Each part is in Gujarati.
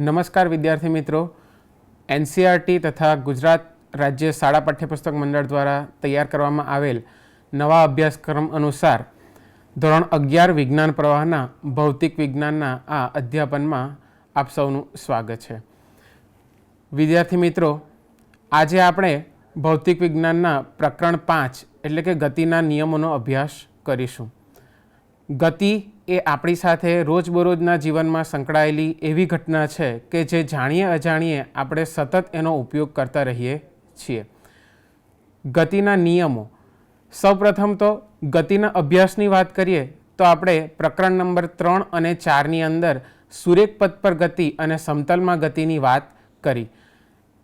નમસ્કાર વિદ્યાર્થી મિત્રો, એનસીઆરટી તથા ગુજરાત રાજ્ય શાળા પાઠ્યપુસ્તક મંડળ દ્વારા તૈયાર કરવામાં આવેલ નવા અભ્યાસક્રમ અનુસાર ધોરણ 11 વિજ્ઞાન પ્રવાહના ભૌતિક વિજ્ઞાનના આ અધ્યાપનમાં આપ સૌનું સ્વાગત છે. વિદ્યાર્થી મિત્રો, આજે આપણે ભૌતિક વિજ્ઞાનના પ્રકરણ 5 એટલે કે ગતિના નિયમોનો અભ્યાસ કરીશું. ગતિ એ આપણી સાથે રોજબરોજના જીવનમાં સંકળાયેલી એવી ઘટના છે કે જે જાણીએ અજાણીએ આપણે સતત એનો ઉપયોગ કરતા રહીએ છીએ. ગતિના નિયમો. સૌપ્રથમ તો ગતિના અભ્યાસની વાત કરીએ તો આપણે પ્રકરણ નંબર 3 અને 4ની અંદર સુરેખપથ પર ગતિ અને સમતલમાં ગતિની વાત કરી.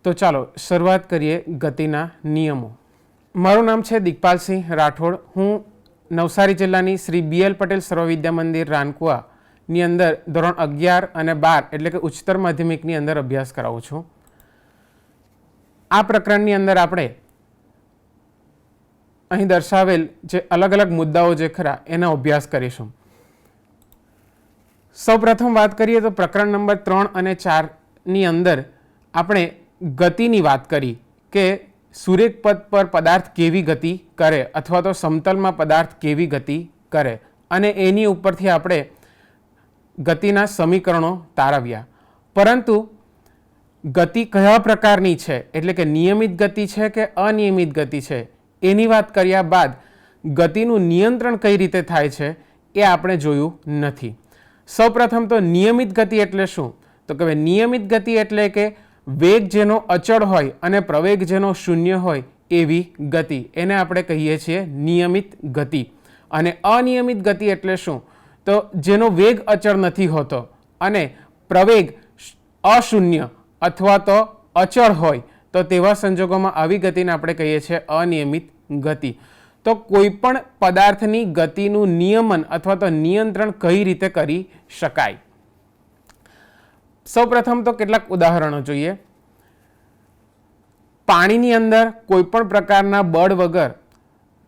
તો ચાલો શરૂઆત કરીએ ગતિના નિયમો. મારું નામ છે દિગ્પાલસિંહ રાઠોડ. હું નવસારી જિલ્લાની શ્રી BL પટેલ સર્વવિદ્યા મંદિર રાનકુવાની અંદર ધોરણ 11 અને 12 એટલે કે ઉચ્ચતર માધ્યમિકની અંદર અભ્યાસ કરાવું છું. આ પ્રકરણની અંદર આપણે અહીં દર્શાવેલ જે અલગ અલગ મુદ્દાઓ જે ખરા એનો અભ્યાસ કરીશું. સૌપ્રથમ વાત કરીએ તો પ્રકરણ નંબર 3 અને 4ની અંદર આપણે ગતિની વાત કરી કે સુરેખપથ પર પદાર્થ કેવી ગતિ કરે અથવા તો સમતલમાં પદાર્થ કેવી ગતિ કરે અને એની ઉપરથી આપણે ગતિના સમીકરણો તારવ્યા. પરંતુ ગતિ કયા પ્રકારની છે એટલે કે નિયમિત ગતિ છે કે અનિયમિત ગતિ છે એની વાત કર્યા બાદ ગતિનું નિયંત્રણ કઈ રીતે થાય છે એ આપણે જોયું નથી. સૌપ્રથમ તો નિયમિત ગતિ એટલે શું? તો કે નિયમિત ગતિ એટલે કે વેગ જેનો અચળ હોય અને પ્રવેગ જેનો શૂન્ય હોય એવી ગતિ, એને આપણે કહીએ છીએ નિયમિત ગતિ. અને અનિયમિત ગતિ એટલે શું? તો જેનો વેગ અચળ નથી હોતો અને પ્રવેગ અશૂન્ય અથવા તો અચળ હોય તો તેવા સંજોગોમાં આવી ગતિને આપણે કહીએ છીએ અનિયમિત ગતિ. તો કોઈ પણ પદાર્થની ગતિનું નિયમન અથવા તો નિયંત્રણ કઈ રીતે કરી શકાય? સૌપ્રથમ તો કેટલાક ઉદાહરણો જોઈએ. પાણીની અંદર કોઈ પણ પ્રકારના બળ વગર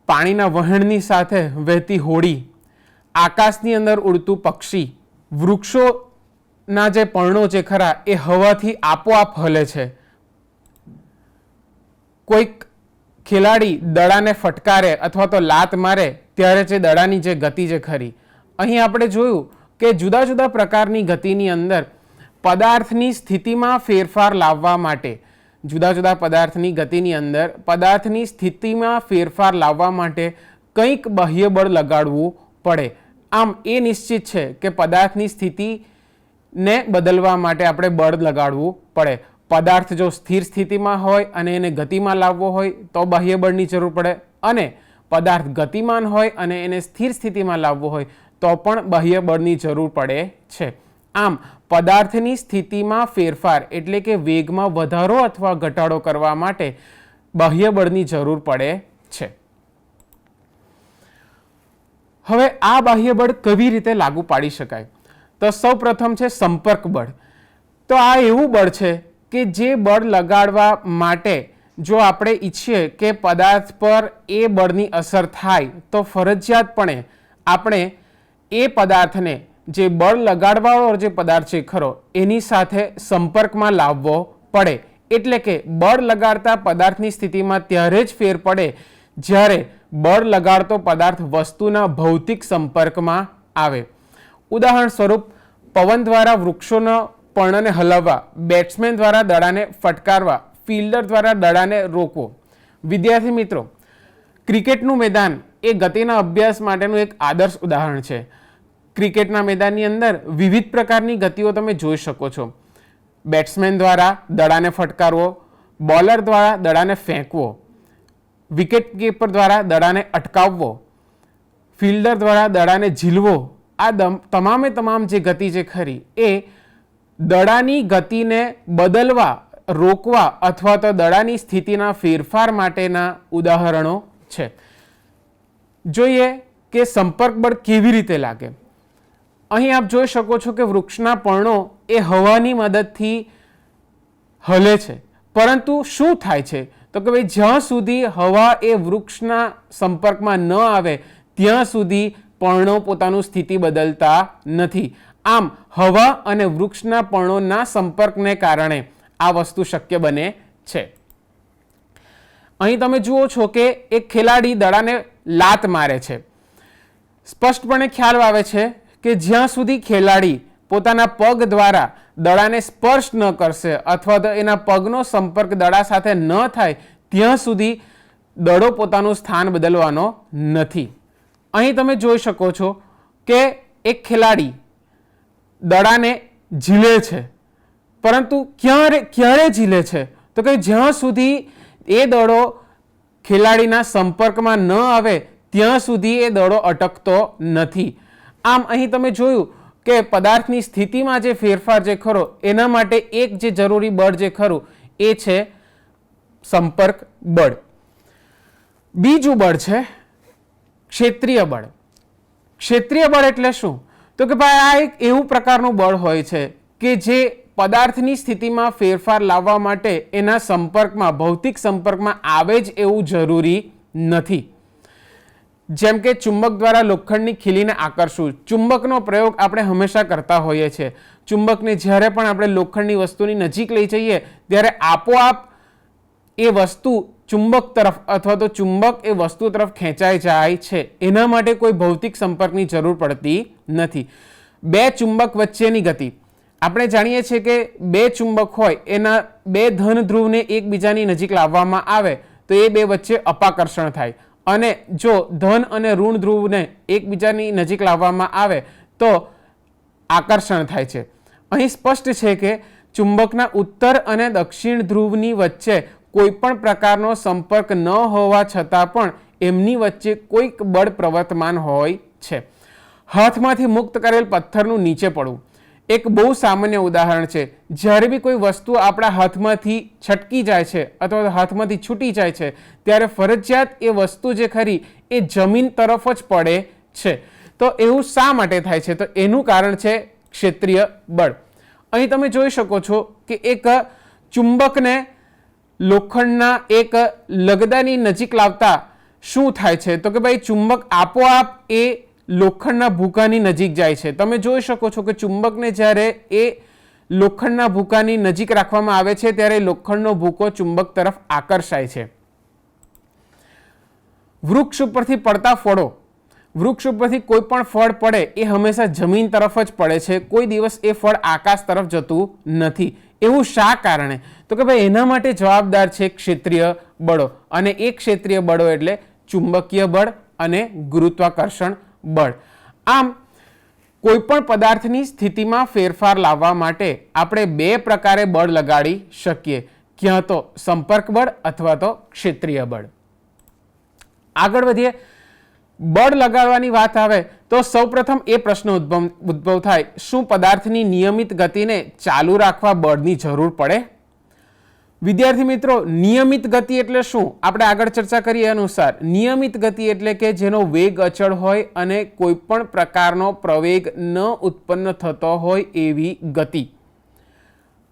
પાણીના વહેણની સાથે વહેતી હોડી, આકાશની અંદર ઉડતું પક્ષી, વૃક્ષોના જે પર્ણો જે ખરા એ હવાથી આપોઆપ હલે છે. કોઈક ખેલાડી દડાને ફટકારે અથવા તો લાત મારે ત્યારે જે દડાની જે ગતિ જે ખરી, અહીં આપણે જોયું કે જુદા જુદા પ્રકારની ગતિની અંદર પદાર્થની સ્થિતિમાં ફેરફાર લાવવા માટે જુદા જુદા પદાર્થની ગતિની અંદર પદાર્થની સ્થિતિમાં ફેરફાર લાવવા માટે કંઈક બાહ્ય બળ લગાડવું પડે. આમ એ નિશ્ચિત છે કે પદાર્થની સ્થિતિને બદલવા માટે આપણે બળ લગાડવું પડે. પદાર્થ જો સ્થિર સ્થિતિમાં હોય અને એને ગતિમાં લાવવો હોય તો બાહ્ય બળની જરૂર પડે, અને પદાર્થ ગતિમાન હોય અને એને સ્થિર સ્થિતિમાં લાવવો હોય તો પણ બાહ્ય બળની જરૂર પડે છે. આમ પદાર્થની સ્થિતિમાં ફેરફાર એટલે કે વેગમાં વધારો અથવા ઘટાડો કરવા માટે બાહ્ય બળની જરૂર પડે છે. હવે આ બાહ્ય બળ કેવી રીતે લાગુ પાડી શકાય? તો સૌપ્રથમ છે સંપર્ક બળ. તો આ એવું બળ છે કે જે બળ લગાડવા માટે જો આપણે ઈચ્છીએ કે પદાર્થ પર એ બળની અસર થાય તો ફરજિયાતપણે આપણે એ પદાર્થને જે બળ લગાડવાવાળો જે પદાર્થ છે ખરો એની સાથે સંપર્કમાં લાવવો પડે. એટલે કે બળ લગાડતા પદાર્થની સ્થિતિમાં ત્યારે જ ફેર પડે જ્યારે બળ લગાડતો પદાર્થ વસ્તુના ભૌતિક સંપર્કમાં આવે. ઉદાહરણ સ્વરૂપ, પવન દ્વારા વૃક્ષોના પર્ણને હલાવવા, બેટ્સમેન દ્વારા દડાને ફટકારવા, ફિલ્ડર દ્વારા દડાને રોકવો. વિદ્યાર્થી મિત્રો, ક્રિકેટનું મેદાન એ ગતિના અભ્યાસ માટેનું એક આદર્શ ઉદાહરણ છે. ક્રિકેટના મેદાનની અંદર વિવિધ પ્રકારની ગતિઓ તમે જોઈ શકો છો. બેટ્સમેન દ્વારા દડાને ફટકારવો, બોલર દ્વારા દડાને ફેંકવો, વિકેટ કીપર દ્વારા દડાને અટકાવવો, ફિલ્ડર દ્વારા દડાને ઝીલવો. આ તમામે તમામ જે ગતિ જે ખરી એ દડાની ગતિને બદલવા, રોકવા અથવા તો દડાની સ્થિતિના ફેરફાર માટેના ઉદાહરણો છે. જોઈએ કે સંપર્ક બળ કેવી રીતે લાગે. અહીં આપ જોઈ શકો છો કે વૃક્ષના પર્ણો એ હવાની મદદથી હલે છે, પરંતુ શું થાય છે? તો કે ભાઈ જ્યાં સુધી હવા એ વૃક્ષના સંપર્કમાં ન આવે ત્યાં સુધી પર્ણો પોતાનું સ્થિતિ બદલતા નથી. આમ હવા અને વૃક્ષના પર્ણોના સંપર્કને કારણે આ વસ્તુ શક્ય બને છે. અહીં તમે જુઓ છો કે એક ખેલાડી દડાને લાત મારે છે. સ્પષ્ટપણે ખ્યાલ આવે છે કે જ્યાં સુધી ખેલાડી પોતાના પગ દ્વારા દડાને સ્પર્શ ન કરશે અથવા તો એના પગનો સંપર્ક દડા સાથે ન થાય ત્યાં સુધી દડો પોતાનું સ્થાન બદલવાનો નથી. અહીં તમે જોઈ શકો છો કે એક ખેલાડી દડાને ઝીલે છે, પરંતુ ક્યારે ઝીલે છે તો કે જ્યાં સુધી એ દડો ખેલાડીના સંપર્કમાં ન આવે ત્યાં સુધી એ દડો અટકતો નથી. આમ અહીં તમે જોયું કે પદાર્થની સ્થિતિમાં જે ફેરફાર જે ખરો એના માટે એક જે જરૂરી બળ જે ખરું એ છે સંપર્ક બળ. બીજું બળ છે ક્ષેત્રીય બળ. ક્ષેત્રીય બળ એટલે શું તો કે ભાઈ આ એક એવું પ્રકારનું બળ હોય છે કે જે પદાર્થની સ્થિતિમાં ફેરફાર લાવવા માટે એના સંપર્કમાં ભૌતિક સંપર્કમાં આવે જ એવું જરૂરી નથી. જેમ કે ચુંબક દ્વારા લોખંડની ખીલીને આકર્ષવું. ચુંબકનો પ્રયોગ આપણે હંમેશા કરતા હોઈએ છીએ. ચુંબકને જ્યારે પણ આપણે લોખંડની વસ્તુની નજીક લઈ જઈએ ત્યારે આપોઆપ એ વસ્તુ ચુંબક તરફ અથવા તો ચુંબક એ વસ્તુ તરફ ખેંચાઈ જાય છે. એના માટે કોઈ ભૌતિક સંપર્કની જરૂર પડતી નથી. બે ચુંબક વચ્ચેની ગતિ આપણે જાણીએ છીએ કે બે ચુંબક હોય એના બે ધન ધ્રુવને એકબીજાની નજીક લાવવામાં આવે તો એ બે વચ્ચે અપાકર્ષણ થાય, અને જો ધન અને ઋણ ધ્રુવને એકબીજાની નજીક લાવવામાં આવે તો આકર્ષણ થાય છે. અહીં સ્પષ્ટ છે કે ચુંબકના ઉત્તર અને દક્ષિણ ધ્રુવની વચ્ચે કોઈ પણ પ્રકારનો સંપર્ક ન હોવા છતાં પણ એમની વચ્ચે કોઈક બળ પ્રવર્તમાન હોય છે. હાથમાંથી મુક્ત કરેલ પથ્થરનું નીચે પડવું એક બહુ સામાન્ય ઉદાહરણ છે. જ્યારે બી કોઈ વસ્તુ આપણા હાથમાંથી છટકી જાય છે અથવા હાથમાંથી છૂટી જાય છે ત્યારે ફરજિયાત એ વસ્તુ જે ખરી એ જમીન તરફ જ પડે છે. તો એવું શા માટે થાય છે? તો એનું કારણ છે ક્ષેત્રીય બળ. અહીં તમે જોઈ શકો છો કે એક ચુંબકને લોખંડના એક લગદાની નજીક લાવતા શું થાય છે તો કે ભાઈ ચુંબક આપોઆપ એ લોખંડના ભૂકાની નજીક જાય છે. તમે જોઈ શકો છો કે ચુંબકને જ્યારે એ લોખંડના ભૂકાની નજીક રાખવામાં આવે છે ત્યારે લોખંડનો ભૂકો ચુંબક તરફ આકર્ષાય છે. વૃક્ષ ઉપરથી પડતા ફળો, વૃક્ષ ઉપરથી કોઈ પણ ફળ પડે એ હંમેશા જમીન તરફ જ પડે છે. કોઈ દિવસ એ ફળ આકાશ તરફ જતું નથી. એવું શા કારણે? તો કે ભાઈ એના માટે જવાબદાર છે ક્ષેત્રીય બળો, અને એ ક્ષેત્રીય બળો એટલે ચુંબકીય બળ અને ગુરુત્વાકર્ષણ બળ. આમ કોઈ પણ પદાર્થની સ્થિતિમાં ફેરફાર લાવવા માટે આપણે બે પ્રકારે બળ લગાડી શકીએ, ક્યાં તો સંપર્ક બળ અથવા તો ક્ષેત્રીય બળ. આગળ વધીએ. બળ લગાડવાની વાત આવે તો સૌપ્રથમ એ પ્રશ્ન ઉદ્ભવ થાય, શું પદાર્થની નિયમિત ગતિને ચાલુ રાખવા બળની જરૂર પડે? વિદ્યાર્થી મિત્રો, નિયમિત ગતિ એટલે શું? આપણે આગળ ચર્ચા કરીએ અનુસાર નિયમિત ગતિ એટલે કે જેનો વેગ અચળ હોય અને કોઈ પણ પ્રકારનો પ્રવેગ ન ઉત્પન્ન થતો હોય એવી ગતિ.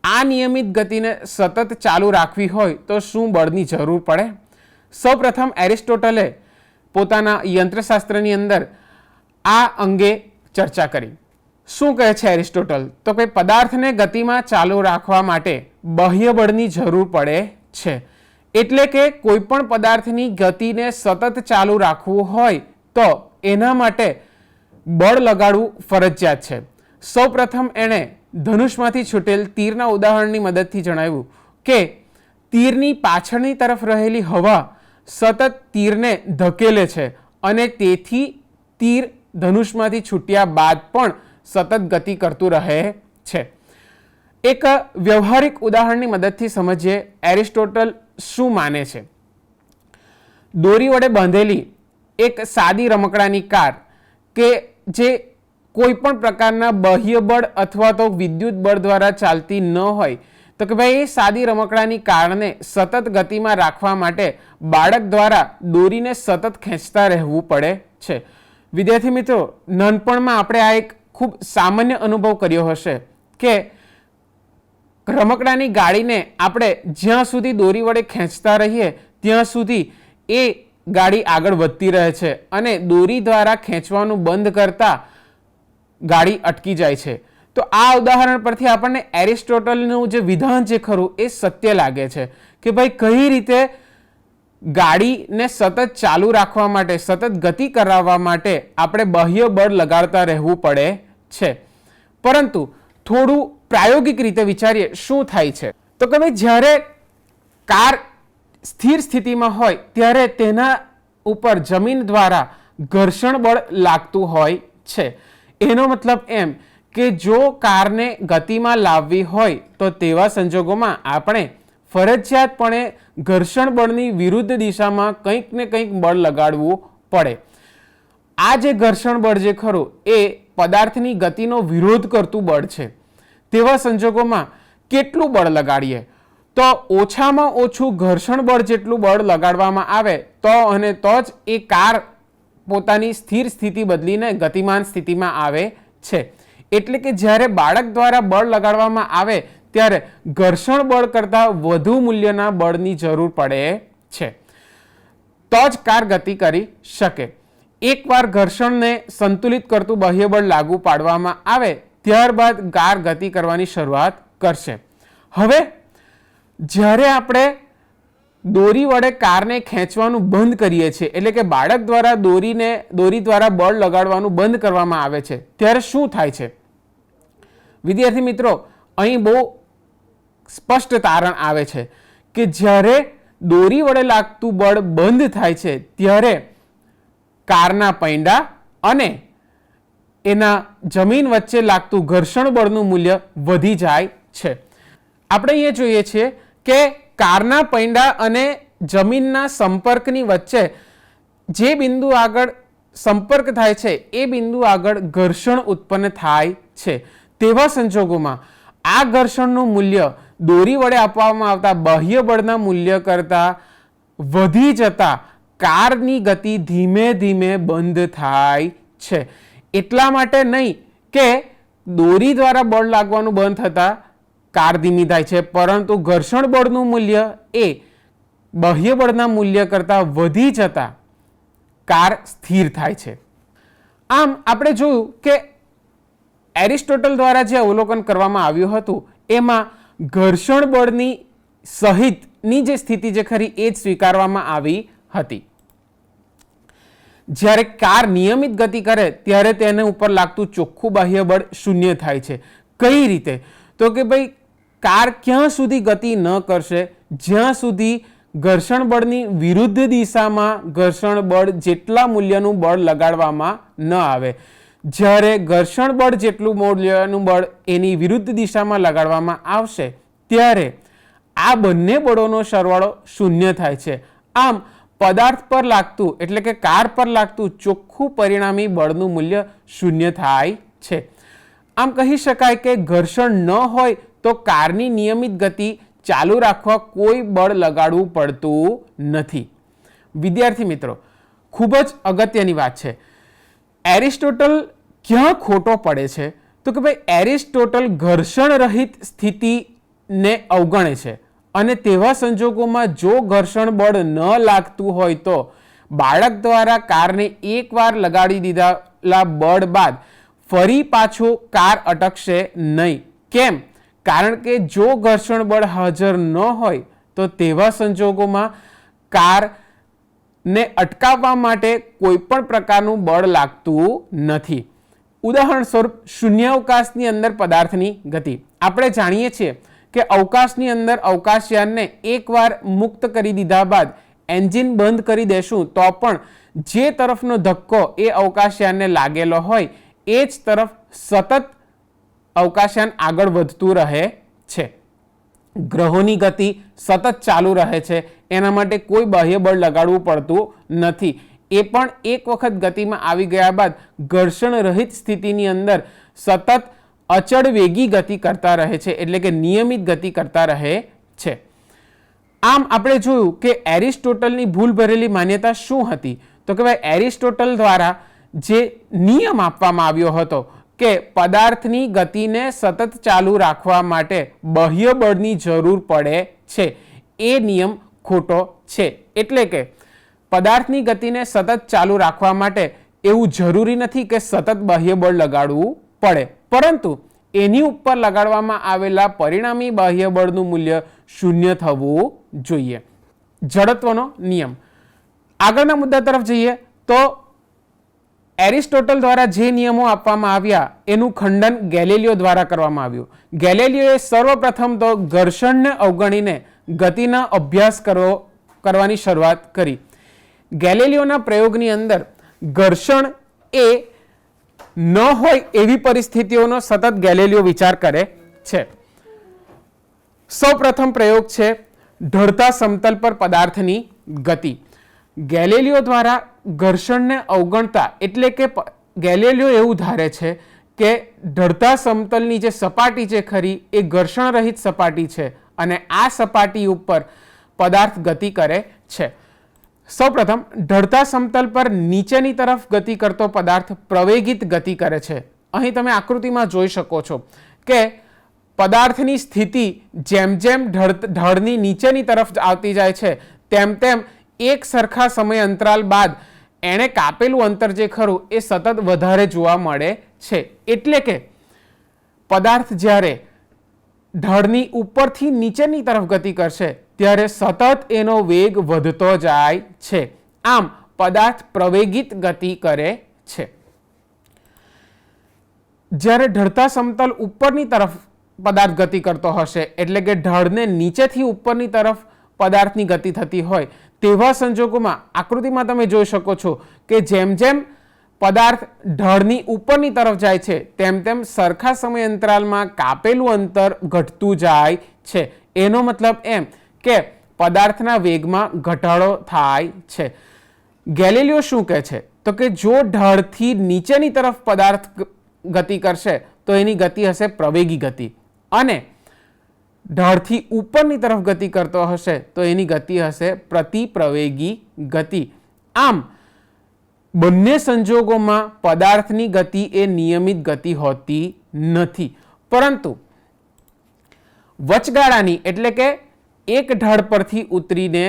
આ નિયમિત ગતિને સતત ચાલુ રાખવી હોય તો શું બળની જરૂર પડે? સૌપ્રથમ એરિસ્ટોટલે પોતાના યંત્રશાસ્ત્રની અંદર આ અંગે ચર્ચા કરી. શું કહે છે એરિસ્ટોટલ? તો કે પદાર્થને ગતિમાં ચાલુ રાખવા માટે બાહ્ય બળની જરૂર પડે છે. એટલે કે કોઈ પણ પદાર્થની ગતિને સતત ચાલુ રાખવું હોય તો એના માટે બળ લગાડવું ફરજિયાત છે. સૌપ્રથમ એણે ધનુષમાંથી છૂટેલ તીરના ઉદાહરણની મદદથી જણાવ્યું કે તીરની પાછળની તરફ રહેલી હવા સતત તીરને ધકેલે છે અને તેથી તીર ધનુષમાંથી છૂટ્યા બાદ પણ સતત ગતિ કરતું રહે છે. એક વ્યવહારિક ઉદાહરણની મદદથી સમજીએ એરિસ્ટોટલ શું માને છે. દોરી વડે બાંધેલી એક સાદી રમકડાની કાર કે જે કોઈ પણ પ્રકારના બાહ્ય બળ અથવા તો વિદ્યુત બળ દ્વારા ચાલતી ન હોય તો કે ભાઈ એ સાદી રમકડાની કારને સતત ગતિમાં રાખવા માટે બાળક દ્વારા દોરીને સતત ખેંચતા રહેવું પડે છે. વિદ્યાર્થી મિત્રો, નાનપણમાં આપણે આ એક ખૂબ સામાન્ય અનુભવ કર્યો હશે કે રમકડાની ગાડીને આપણે જ્યાં સુધી દોરી વડે ખેંચતા રહીએ ત્યાં સુધી એ ગાડી આગળ વધતી રહે છે અને દોરી દ્વારા ખેંચવાનું બંધ કરતા ગાડી અટકી જાય છે. તો આ ઉદાહરણ પરથી આપણને એરિસ્ટોટલનું જે વિધાન છે ખરું એ સત્ય લાગે છે કે ભાઈ કઈ રીતે ગાડીને સતત ચાલુ રાખવા માટે, સતત ગતિ કરાવવા માટે આપણે બાહ્ય બળ લગાડતા રહેવું પડે છે. પરંતુ થોડું પ્રાયોગિક રીતે વિચારીએ શું થાય છે. તો કે ભાઈ જ્યારે કાર સ્થિર સ્થિતિમાં હોય ત્યારે તેના ઉપર જમીન દ્વારા ઘર્ષણ બળ લાગતું હોય છે. એનો મતલબ એમ કે જો કારને ગતિમાં લાવવી હોય તો તેવા સંજોગોમાં આપણે ફરજિયાતપણે ઘર્ષણ બળની વિરુદ્ધ દિશામાં કંઈક ને કંઈક બળ લગાડવું પડે. આ જે ઘર્ષણ બળ જે ખરું એ પદાર્થની ગતિનો વિરોધ કરતું બળ છે. તેવા સંજોગોમાં કેટલું બળ લગાડીએ? તો ઓછામાં ઓછું ઘર્ષણ બળ જેટલું બળ લગાડવામાં આવે તો અને તો જ એ કાર પોતાની સ્થિર સ્થિતિ બદલીને ગતિમાન સ્થિતિમાં આવે છે. એટલે કે જ્યારે બાળક દ્વારા બળ લગાડવામાં આવે ત્યારે ઘર્ષણ બળ કરતાં વધુ મૂલ્યના બળની જરૂર પડે છે, તો જ કાર ગતિ કરી શકે. એકવાર ઘર્ષણને સંતુલિત કરતું બાહ્ય બળ લાગુ પાડવામાં આવે ત્યારબાદ કાર ગતિ કરવાની શરૂઆત કરશે. હવે જ્યારે આપણે દોરી વડે કારને ખેંચવાનું બંધ કરીએ છીએ, એટલે કે બાળક દ્વારા દોરી દ્વારા બળ લગાડવાનું બંધ કરવામાં આવે છે, ત્યારે શું થાય છે? વિદ્યાર્થી મિત્રો, અહીં બહુ સ્પષ્ટ તારણ આવે છે કે જ્યારે દોરી વડે લાગતું બળ બંધ થાય છે ત્યારે કારના પૈંડા અને એના જમીન વચ્ચે લાગતું ઘર્ષણ બળનું મૂલ્ય વધી જાય છે. આપણે અહીંયા જોઈએ છીએ કે કારના પૈંડા અને જમીનના સંપર્કની વચ્ચે જે બિંદુ આગળ સંપર્ક થાય છે એ બિંદુ આગળ ઘર્ષણ ઉત્પન્ન થાય છે. તેવા સંજોગોમાં આ ઘર્ષણનું મૂલ્ય દોરી વડે આપવામાં આવતા બાહ્ય બળના મૂલ્ય કરતાં વધી જતા કારની ગતિ ધીમે ધીમે બંધ થાય છે. એટલા માટે નહીં કે દોરી દ્વારા બળ લાગવાનું બંધ થતાં કાર ધીમી થાય છે, પરંતુ ઘર્ષણ બળનું મૂલ્ય એ બાહ્ય બળના મૂલ્ય કરતાં વધી જતા કાર સ્થિર થાય છે. આમ આપણે જોયું કે એરિસ્ટોટલ દ્વારા જે અવલોકન કરવામાં આવ્યું હતું એમાં ઘર્ષણ બળની સહિતની જે સ્થિતિ જે ખરી એ જ સ્વીકારવામાં આવી હતી. જ્યારે કાર નિયમિત ગતિ કરે ત્યારે તેને ઉપર લાગતું ચોખ્ખું બાહ્ય બળ શૂન્ય થાય છે. કઈ રીતે? તો કે ભાઈ કાર ક્યાં સુધી ગતિ ન કરશે જ્યાં સુધી ઘર્ષણ બળની વિરુદ્ધ દિશામાં ઘર્ષણ બળ જેટલા મૂલ્યનું બળ લગાડવામાં ન આવે. જ્યારે ઘર્ષણ બળ જેટલું મૂલ્યનું બળ એની વિરુદ્ધ દિશામાં લગાડવામાં આવશે ત્યારે આ બંને બળોનો સરવાળો શૂન્ય થાય છે. આમ પદાર્થ પર લાગતું એટલે કે કાર પર લાગતું ચોખ્ખું પરિણામી બળનું મૂલ્ય શૂન્ય થાય છે. આમ કહી શકાય કે ઘર્ષણ ન હોય તો કારની નિયમિત ગતિ ચાલુ રાખવા કોઈ બળ લગાડવું પડતું નથી. વિદ્યાર્થી મિત્રો, ખૂબ જ અગત્યની વાત છે. એરિસ્ટોટલ ક્યાં ખોટો પડે છે? તો કે ભાઈ એરિસ્ટોટલ ઘર્ષણ રહિત સ્થિતિને અવગણે છે અને તેવા સંજોગોમાં જો ઘર્ષણ બળ ન લાગતું હોય તો બાળક દ્વારા કારને એકવાર લગાડી દીધેલા બળ બાદ ફરી પાછો કાર અટકશે નહીં. કેમ? કારણ કે જો ઘર્ષણ બળ હાજર ન હોય તો તેવા સંજોગોમાં કારને અટકાવવા માટે કોઈ પણ પ્રકારનું બળ લાગતું નથી. ઉદાહરણ સ્વરૂપ શૂન્યાવકાશની અંદર પદાર્થની ગતિ. આપણે જાણીએ છીએ કે અવકાશની અંદર અવકાશયાનને એકવાર મુક્ત કરી દીધા બાદ એન્જિન બંધ કરી દેશું તો પણ જે તરફનો ધક્કો એ અવકાશયાનને લાગેલો હોય એ જ તરફ સતત અવકાશયાન આગળ વધતું રહે છે. ગ્રહોની ગતિ સતત ચાલુ રહે છે, એના માટે કોઈ બાહ્ય બળ લગાડવું પડતું નથી. એ પણ એક વખત ગતિમાં આવી ગયા બાદ ઘર્ષણ રહિત સ્થિતિની અંદર સતત અચળ વેગી ગતિ કરતા રહે છે, એટલે કે નિયમિત ગતિ કરતા રહે છે. આમ આપણે જોયું કે એરિસ્ટોટલની ભૂલ ભરેલી માન્યતા શું હતી? તો કે ભાઈ એરિસ્ટોટલ દ્વારા જે નિયમ આપવામાં આવ્યો હતો કે પદાર્થની ગતિને સતત ચાલુ રાખવા માટે બાહ્ય બળની જરૂર પડે છે, એ નિયમ ખોટો છે. એટલે કે પદાર્થની ગતિને સતત ચાલુ રાખવા માટે એવું જરૂરી નથી કે સતત બાહ્ય બળ લગાડવું પડે, પરંતુ એની ઉપર લગાડવામાં આવેલા પરિણામી બાહ્ય બળનું મૂલ્ય 0 થવું જોઈએ. જડત્વનો નિયમ. આગળના મુદ્દા તરફ જઈએ તો એરિસ્ટોટલ દ્વારા જે નિયમો આપવામાં આવ્યા એનું ખંડન ગેલિલિયો દ્વારા કરવામાં આવ્યું. ગેલિલિયોએ સર્વપ્રથમ તો ઘર્ષણને અવગણીને ગતિના અભ્યાસ કરવાની શરૂઆત કરી. ગેલિલિયોના પ્રયોગની અંદર ઘર્ષણ એ ન હોય એવી પરિસ્થિતિઓનો સતત ગેલિલિયો વિચાર કરે છે. સૌપ્રથમ પ્રયોગ છે ઢળતા સમતલ પર પદાર્થની ગતિ. ગેલિલિયો દ્વારા ઘર્ષણને અવગણતા, એટલે કે ગેલિલિયો એવું ધારે છે કે ઢળતા સમતલની જે સપાટી છે ખરી એ ઘર્ષણ રહિત સપાટી છે અને આ સપાટી ઉપર પદાર્થ ગતિ કરે છે. સૌપ્રથમ ઢળતા સમતલ પર નીચેની તરફ ગતિ કરતો પદાર્થ પ્રવેગિત ગતિ કરે છે. અહીં તમે આકૃતિમાં જોઈ શકો છો કે પદાર્થની સ્થિતિ જેમ જેમ ઢળની નીચેની તરફ આવતી જાય છે તેમ તેમ એક સરખા સમય અંતરાલ બાદ એણે કાપેલું અંતર જે ખરું એ સતત વધારે જોવા મળે છે. એટલે કે પદાર્થ જ્યારે ઢળની ઉપરથી નીચેની તરફ ગતિ કરશે ત્યારે સતત એનો વેગ વધતો જાય છે. આમ પદાર્થ પ્રવેગિત ગતિ કરે છે. જ્યારે ઢળતા સમતલ ઉપરની તરફ પદાર્થ ગતિ કરતો હશે, એટલે કે ઢળને નીચેથી ઉપરની તરફ પદાર્થની ગતિ થતી હોય તેવા સંજોગોમાં આકૃતિમાં તમે જોઈ શકો છો કે જેમ જેમ પદાર્થ ઢળની ઉપરની તરફ જાય છે તેમ તેમ સરખા સમય અંતરાલમાં કાપેલું અંતર ઘટતું જાય છે. એનો મતલબ એમ કે પદાર્થના વેગમાં ઘટાડો થાય છે. ગેલિલિયો શું કહે છે તો કે જો ઢળથી નીચેની તરફ પદાર્થ ગતિ કરશે તો એની ગતિ હશે પ્રવેગી ગતિ, અને ઢળથી ઉપરની તરફ ગતિ કરતો હશે તો એની ગતિ હશે પ્રતિપ્રવેગી ગતિ. આમ બંને સંજોગોમાં પદાર્થની ગતિ એ નિયમિત ગતિ હોતી નથી, પરંતુ વચગાળાની, એટલે કે એક ઢળ પરથી ઉતરીને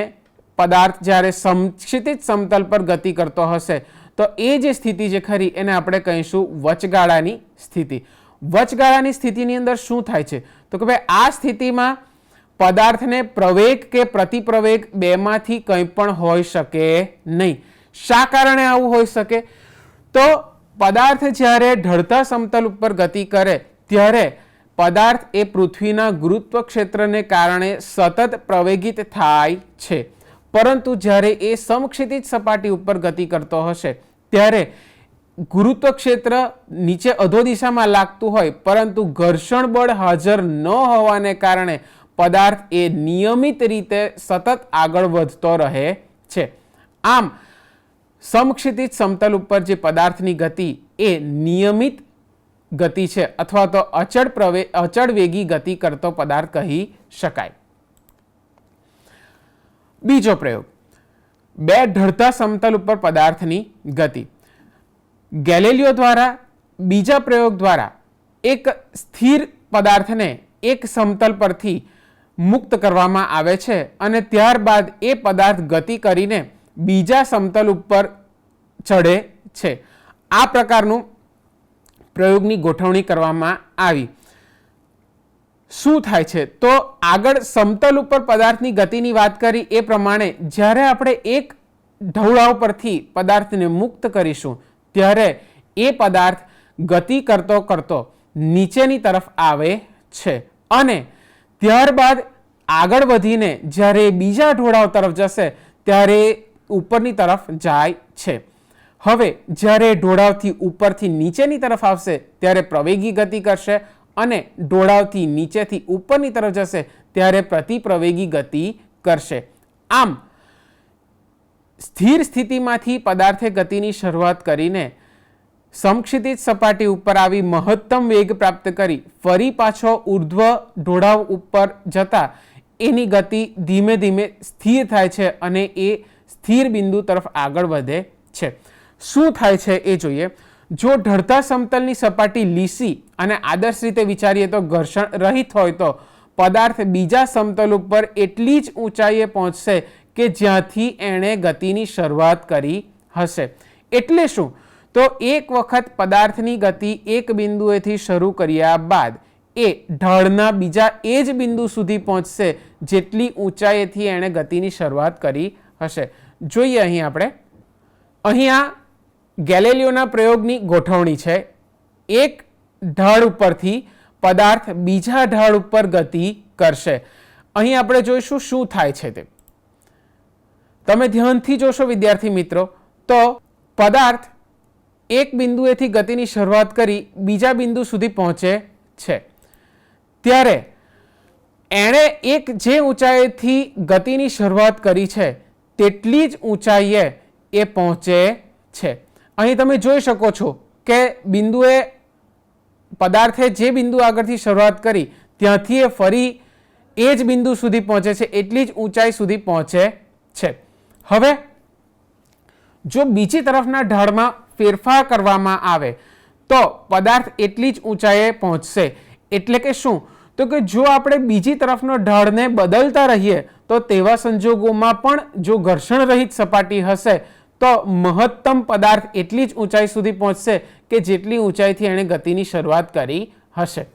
પદાર્થ જ્યારે ક્ષિતિજ સમતલ પર ગતિ કરતો હશે તો એ જે સ્થિતિ જે ખરી એને આપણે કહીશું વચગાળાની સ્થિતિ. વચગાળાની સ્થિતિની અંદર શું થાય છે તો કે ભાઈ આ સ્થિતિમાં પદાર્થને પ્રવેગ કે પ્રતિપ્રવેગ બેમાંથી કંઈ પણ હોઈ શકે નહીં. શા કારણે આવું હોઈ શકે તો પદાર્થ જ્યારે ઢળતા સમતલ ઉપર ગતિ કરે ત્યારે પદાર્થ એ પૃથ્વીના ગુરુત્વ ક્ષેત્રને કારણે સતત પ્રવેગિત થાય છે, પરંતુ જ્યારે એ સમક્ષિતિજ સપાટી ઉપર ગતિ કરતો હશે ત્યારે ગુરુત્વ ક્ષેત્ર નીચે અધો દિશામાં લાગતું હોય પરંતુ ઘર્ષણ બળ હાજર ન હોવાને કારણે પદાર્થ એ નિયમિત રીતે સતત આગળ વધતો રહે છે. આમ સમક્ષિતિજ સમતલ ઉપર જે પદાર્થની ગતિ એ નિયમિત ગતિ છે અથવા તો અચળ વેગી ગતિ કરતો પદાર્થ કહી શકાય. બીજો પ્રયોગ, બે ઢળતા સમતલ ઉપર પદાર્થની ગતિ. ગેલિલિયો દ્વારા બીજા પ્રયોગ દ્વારા એક સ્થિર પદાર્થને એક સમતલ પરથી મુક્ત કરવામાં આવે છે અને ત્યારબાદ એ પદાર્થ ગતિ કરીને બીજા સમતલ ઉપર ચડે છે. આ પ્રકારનું પ્રયોગની ગોઠવણી કરવામાં આવી. શું થાય છે તો આગળ સમતલ ઉપર પદાર્થની ગતિની વાત કરી એ પ્રમાણે જ્યારે આપણે એક ઢોળાવ પરથી પદાર્થને મુક્ત કરીશું ત્યારે એ પદાર્થ ગતિ કરતો કરતો નીચેની તરફ આવે છે અને ત્યારબાદ આગળ વધીને જ્યારે બીજા ઢોળાવ તરફ જશે ત્યારે ઉપરની તરફ જાય છે. હવે જ્યારે ઢોળાવથી ઉપરથી નીચેની તરફ આવશે ત્યારે પ્રવેગી ગતિ કરશે અને ઢોળાવથી નીચેથી ઉપરની તરફ જશે ત્યારે પ્રતિપ્રવેગી ગતિ કરશે. આમ સ્થિર સ્થિતિમાંથી પદાર્થે ગતિની શરૂઆત કરીને સમક્ષિતિજ સપાટી ઉપર આવી મહત્તમ વેગ પ્રાપ્ત કરી ફરી પાછો ઉર્ધ્વ ઢોળાવ ઉપર જતા એની ગતિ ધીમે ધીમે સ્થિર થાય છે અને એ સ્થિર બિંદુ તરફ આગળ વધે છે. શું થાય છે એ જોઈએ. જો ઢળતા સમતલની સપાટી લીસી અને આદર્શ રીતે વિચારીએ તો ઘર્ષણ રહિત હોય તો પદાર્થ બીજા સમતલ ઉપર એટલી જ ઊંચાઈએ પહોંચશે કે જ્યાંથી એણે ગતિની શરૂઆત કરી હશે. એટલે શું તો એક વખત પદાર્થની ગતિ એક બિંદુએથી શરૂ કર્યા બાદ એ ઢળના બીજા એ જ બિંદુ સુધી પહોંચશે જેટલી ઊંચાઈથી એણે ગતિની શરૂઆત કરી હશે. જોઈએ અહીં આ ગેલેલિયોના પ્રયોગની ગોઠવણી છે. એક ઢાળ ઉપરથી પદાર્થ બીજા ઢાળ ઉપર ગતિ કરશે. અહીં આપણે જોઈશું શું થાય છે તે. તમે ધ્યાનથી જોશો વિદ્યાર્થી મિત્રો, તો પદાર્થ એક બિંદુએથી ગતિની શરૂઆત કરી બીજા બિંદુ સુધી પહોંચે છે, ત્યારે એણે એક જે ઊંચાઈથી ગતિની શરૂઆત કરી છે તેટલી જ ઊંચાઈએ એ પહોંચે છે. અહીં તમે જોઈ શકો છો કે પદાર્થે જે બિંદુ આગળથી શરૂઆત કરી ત્યાંથી એ ફરી એ જ બિંદુ સુધી પહોંચે છે, એટલી જ ઊંચાઈ સુધી પહોંચે છે. હવે જો બીજી તરફના ઢાળમાં ફેરફાર કરવામાં આવે તો પદાર્થ એટલી જ ઊંચાઈએ પહોંચશે. એટલે કે શું? તો કે જો આપણે બીજી તરફનો ઢાળને બદલતા રહીએ તો તેવા સંજોગોમાં પણ જો ઘર્ષણ રહિત સપાટી હશે તો મહત્તમ પદાર્થ એટલી જ ઊંચાઈ સુધી પહોંચશે કે જેટલી ઊંચાઈથી એણે ગતિની શરૂઆત કરી હશે.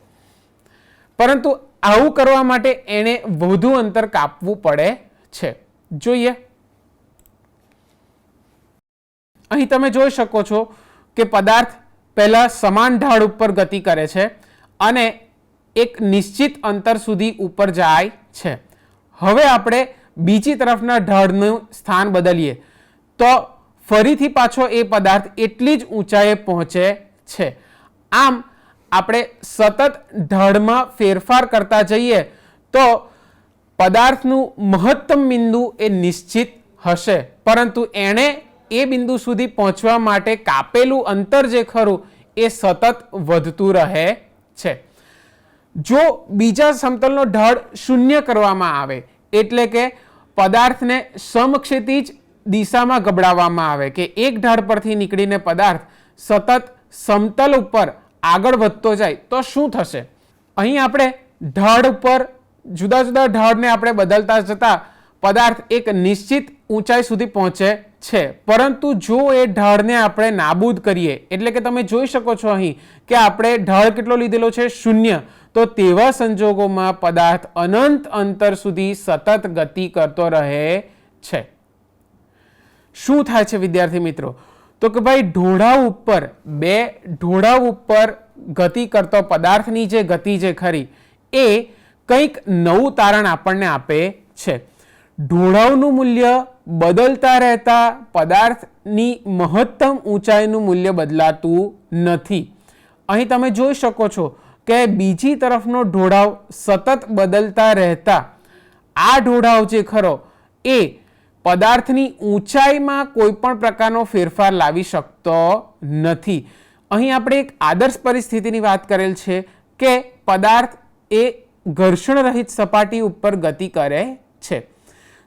પરંતુ આવું કરવા માટે એણે વધુ અંતર કાપવું પડે છે. જોઈએ, અહીં તમે જોઈ શકો છો કે પદાર્થ પહેલા સમાન ઢાળ ઉપર ગતિ કરે છે અને એક નિશ્ચિત અંતર સુધી ઉપર જાય છે. હવે આપણે બીજી તરફના ઢાળનું સ્થાન બદલીએ તો ફરીથી પાછો એ પદાર્થ એટલી જ ઊંચાઈએ પહોંચે છે. આમ આપણે સતત ઢાળમાં ફેરફાર કરતા જઈએ તો પદાર્થનું મહત્તમ બિંદુ એ નિશ્ચિત હશે, પરંતુ એણે એ બિંદુ સુધી પહોંચવા માટે કાપેલું અંતર જે ખરું એ સતત વધતું રહે છે. જો બીજા સમતલનો ઢાળ શૂન્ય કરવામાં આવે, એટલે કે પદાર્થને સમક્ષિતિજ દિશામાં ગબડાવવામાં આવે કે એક ઢાળ પરથી નીકળીને પદાર્થ સતત સમતલ ઉપર આગળ વધતો જાય, તો શું થશે? અહીં આપણે ઢાળ ઉપર જુદા જુદા ઢાળને આપણે બદલતા જતા પદાર્થ એક નિશ્ચિત ઊંચાઈ સુધી પહોંચે છે, પરંતુ જો એ ઢાળને આપણે નાબૂદ કરીએ, એટલે કે તમે જોઈ શકો છો અહીં કે આપણે ઢાળ કેટલો લીધેલો છે? 0. તો તેવા સંજોગોમાં પદાર્થ અનંત અંતર સુધી સતત ગતિ કરતો રહે છે. શું થાય છે વિદ્યાર્થી મિત્રો? તો કે ભાઈ બે ઢોળાવ ઉપર ગતિ કરતો પદાર્થની જે ગતિ જે ખરી એ કંઈક નવું તારણ આપણને આપે છે. ઢોળાવનું મૂલ્ય બદલતા રહેતા પદાર્થની મહત્તમ ઊંચાઈનું મૂલ્ય બદલાતું નથી. અહીં તમે જોઈ શકો છો કે બીજી તરફનો ઢોળાવ સતત બદલતા રહેતા આ ઢોળાવ જે ખરો એ પદાર્થની ઊંચાઈમાં કોઈ પણ પ્રકારનો ફેરફાર લાવી શકતો નથી. અહીં આપણે એક આદર્શ પરિસ્થિતિની વાત કરેલ છે કે પદાર્થ એ ઘર્ષણ રહિત સપાટી ઉપર ગતિ કરે છે.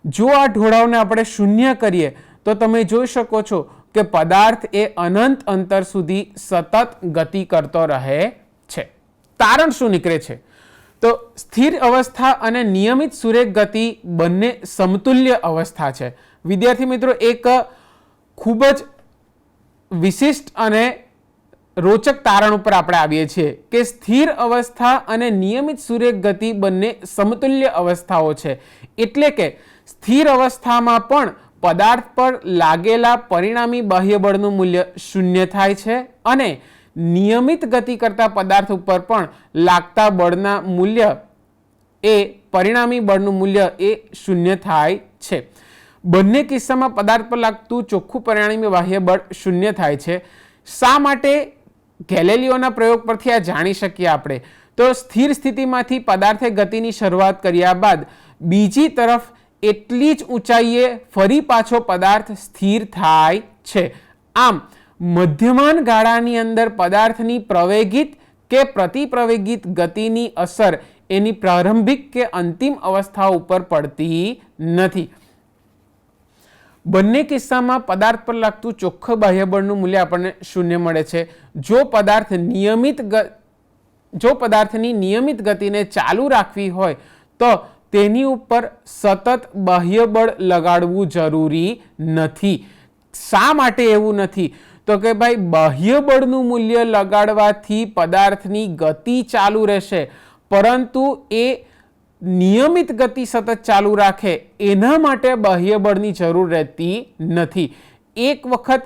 જો આ ઢોળાવને આપણે શૂન્ય કરીએ તો તમે જોઈ શકો છો કે પદાર્થ એ અનંત અંતર સુધી સતત ગતિ કરતો રહે છે. તારણ શું નીકળે છે? તો સ્થિર અવસ્થા અને નિયમિત સુરેખ ગતિ બંને સમતુલ્ય અવસ્થા છે. વિદ્યાર્થી મિત્રો, એક ખૂબ જ વિશિષ્ટ અને રોચક તારણ ઉપર આપણે આવીએ છીએ કે સ્થિર અવસ્થા અને નિયમિત સુરેખ ગતિ બંને સમતુલ્ય અવસ્થાઓ છે. એટલે કે સ્થિર અવસ્થામાં પણ પદાર્થ પર લાગેલા પરિણામી બાહ્ય બળનું મૂલ્ય 0 થાય છે અને નિયમિત ગતિ કરતા પદાર્થ ઉપર પણ લાગતા બળના મૂલ્ય એ પરિણામી બળનું મૂલ્ય એ 0 થાય છે. બંને કિસ્સામાં પદાર્થ પર લાગતું ચોખ્ખું પરિણામી બાહ્ય બળ 0 થાય છે. શા માટે? ગેલેલિયોના પ્રયોગ પરથી આ જાણી શકીએ આપણે. તો સ્થિર સ્થિતિમાંથી પદાર્થે ગતિની શરૂઆત કર્યા બાદ બીજી તરફ એટલી જ ઊંચાઈએ ફરી પાછો પદાર્થ સ્થિર થાય છે. આમ મધ્યમાન ગાળાની અંદર પદાર્થની પ્રવેગિત કે પ્રતિપ્રવેગિત ગતિની અસર એની પ્રારંભિક કે અંતિમ અવસ્થા ઉપર પડતી નથી. બંને કિસ્સામાં પદાર્થ પર લાગતું ચોખ્ખું બાહ્ય બળનું મૂલ્ય આપણને 0 મળે છે. જો પદાર્થની નિયમિત ગતિને ચાલુ રાખવી હોય તો તેની ઉપર સતત બાહ્ય બળ લગાડવું જરૂરી નથી. શા માટે એવું નથી? તો કે ભાઈ બાહ્ય બળનું મૂલ્ય લગાડવાથી પદાર્થની ગતિ ચાલુ રહેશે, પરંતુ એ નિયમિત ગતિ સતત ચાલુ રાખે એના માટે બાહ્ય બળની જરૂર રહેતી નથી. એક વખત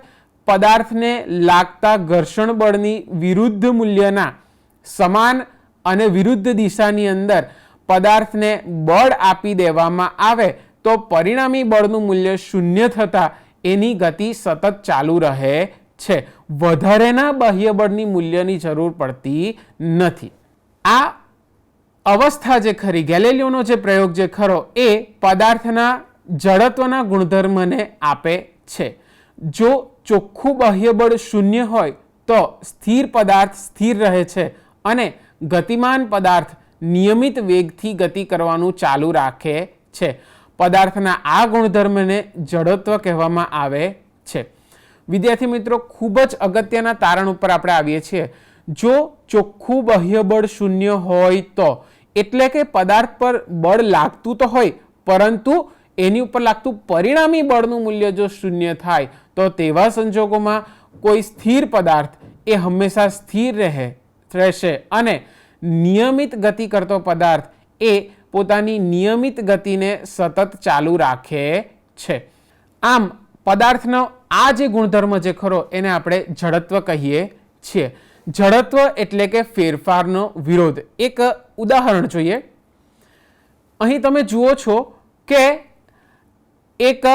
પદાર્થને લાગતા ઘર્ષણ બળની વિરુદ્ધ મૂલ્યના સમાન અને વિરુદ્ધ દિશાની અંદર પદાર્થને બળ આપી દેવામાં આવે તો પરિણામી બળનું મૂલ્ય શૂન્ય થતાં એની ગતિ સતત ચાલુ રહે છે. વધારેના બાહ્ય બળની મૂલ્યની જરૂર પડતી નથી. આ અવસ્થા જે ખરી, ગેલિલિયોનો જે પ્રયોગ જે ખરો એ પદાર્થના જડત્વના ગુણધર્મને આપે છે. જો ચોખ્ખું બાહ્ય બળ શૂન્ય હોય તો સ્થિર પદાર્થ સ્થિર રહે છે અને ગતિમાન પદાર્થ નિયમિત વેગથી ગતિ કરવાનું ચાલુ રાખે છે. પદાર્થના આ ગુણધર્મને જડત્વ કહેવામાં આવે છે. વિદ્યાર્થી મિત્રો, ખૂબ જ અગત્યના તારણ ઉપર આપણે આવીએ છીએ. જો ચોખ્ખું બાહ્ય બળ શૂન્ય હોય તો, એટલે કે પદાર્થ પર બળ લાગતું તો હોય પરંતુ એની ઉપર લાગતું પરિણામી બળનું મૂલ્ય જો શૂન્ય થાય તો તેવા સંજોગોમાં કોઈ સ્થિર પદાર્થ એ હંમેશા સ્થિર રહેશે અને નિયમિત ગતિ કરતો પદાર્થ એ પોતાની નિયમિત ગતિને સતત ચાલુ રાખે છે. આમ પદાર્થનો આ જે ગુણધર્મ જે ખરો એને આપણે જડત્વ કહીએ છીએ. જડત્વ એટલે કે ફેરફારનો વિરોધ. એક ઉદાહરણ જોઈએ. અહીં તમે જુઓ છો કે એક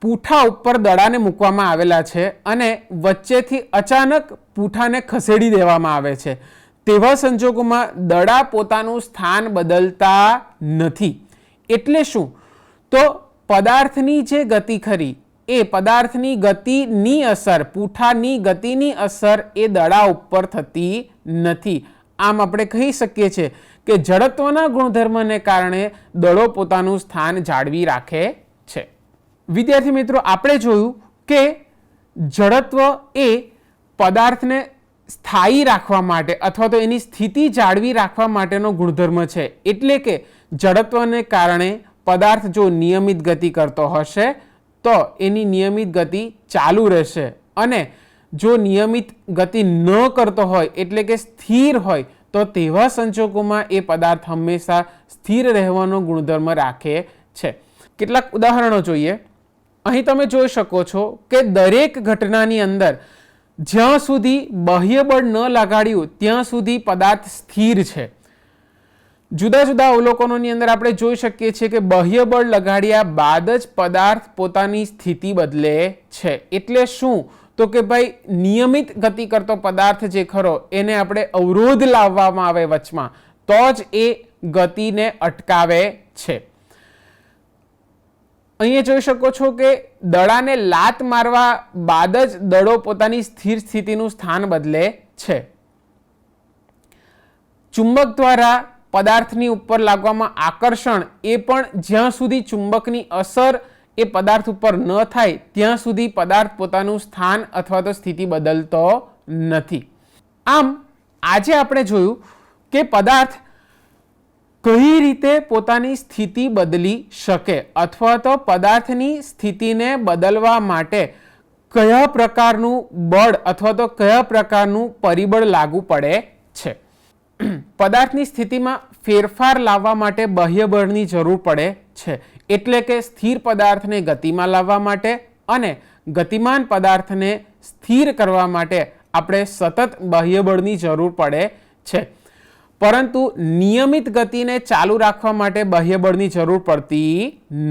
પૂઠા ઉપર દડાને મૂકવામાં આવેલા છે અને વચ્ચેથી અચાનક પૂઠાને ખસેડી દેવામાં આવે છે. તેવા સંજોગોમાં દડા પોતાનું સ્થાન બદલતા નથી. એટલે શું? તો પદાર્થની જે ગતિ ખરી એ પદાર્થની ગતિની અસર, પૂઠાની ગતિની અસર એ દડા ઉપર થતી નથી. આમ આપણે કહી શકીએ છીએ કે જડત્વના ગુણધર્મને કારણે દડો પોતાનું સ્થાન જાળવી રાખે છે. વિદ્યાર્થી મિત્રો, આપણે જોયું કે જડત્વ એ પદાર્થને સ્થાયી રાખવા માટે અથવા તો એની સ્થિતિ જાળવી રાખવા માટેનો ગુણધર્મ છે. એટલે કે જડત્વને કારણે પદાર્થ જો નિયમિત ગતિ કરતો હશે તો એની નિયમિત ગતિ ચાલુ રહેશે અને જો નિયમિત ગતિ ન કરતો હોય એટલે કે સ્થિર હોય તો તેવા સંજોગોમાં એ પદાર્થ હંમેશા સ્થિર રહેવાનો ગુણધર્મ રાખે છે. કેટલાક ઉદાહરણો જોઈએ. અહીં તમે જોઈ શકો છો કે દરેક ઘટનાની અંદર જ્યાં સુધી બાહ્ય બળ ન લગાડ્યું ત્યાં સુધી પદાર્થ સ્થિર છે. જુદા જુદા અવલોકનોની અંદર આપણે જોઈ શકીએ છીએ કે બાહ્ય બળ લગાડ્યા બાદ જ પદાર્થ પોતાની સ્થિતિ બદલે છે. એટલે શું? તો કે ભાઈ નિયમિત ગતિ કરતો પદાર્થ જે ખરો એને આપણે અવરોધ લાવવામાં આવે વચમાં તો જ એ ગતિને અટકાવે છે. અહીંયા જોઈ શકો છો કે દડાને લાત મારવા બાદ જ દડો પોતાની સ્થિર સ્થિતિનું સ્થાન બદલે છે. ચુંબક દ્વારા પદાર્થની ઉપર લાગવામાં આકર્ષણ એ પણ જ્યાં સુધી ચુંબકની અસર એ પદાર્થ ઉપર ન થાય ત્યાં સુધી પદાર્થ પોતાનું સ્થાન અથવા તો સ્થિતિ બદલતો નથી. આમ આજે આપણે જોયું કે પદાર્થ કઈ રીતે પોતાની સ્થિતિ બદલી શકે અથવા તો પદાર્થની સ્થિતિને બદલવા માટે કયા પ્રકારનું બળ અથવા તો કયા પ્રકારનું પરિબળ લાગુ પડે છે. પદાર્થની સ્થિતિમાં ફેરફાર લાવવા માટે બાહ્ય બળની જરૂર પડે છે. એટલે કે સ્થિર પદાર્થને ગતિમાં લાવવા માટે અને ગતિમાન પદાર્થને સ્થિર કરવા માટે આપણે સતત બાહ્ય બળની જરૂર પડે છે. પરંતુ નિયમિત ગતિને ચાલુ રાખવા માટે બાહ્ય બળની જરૂર પડતી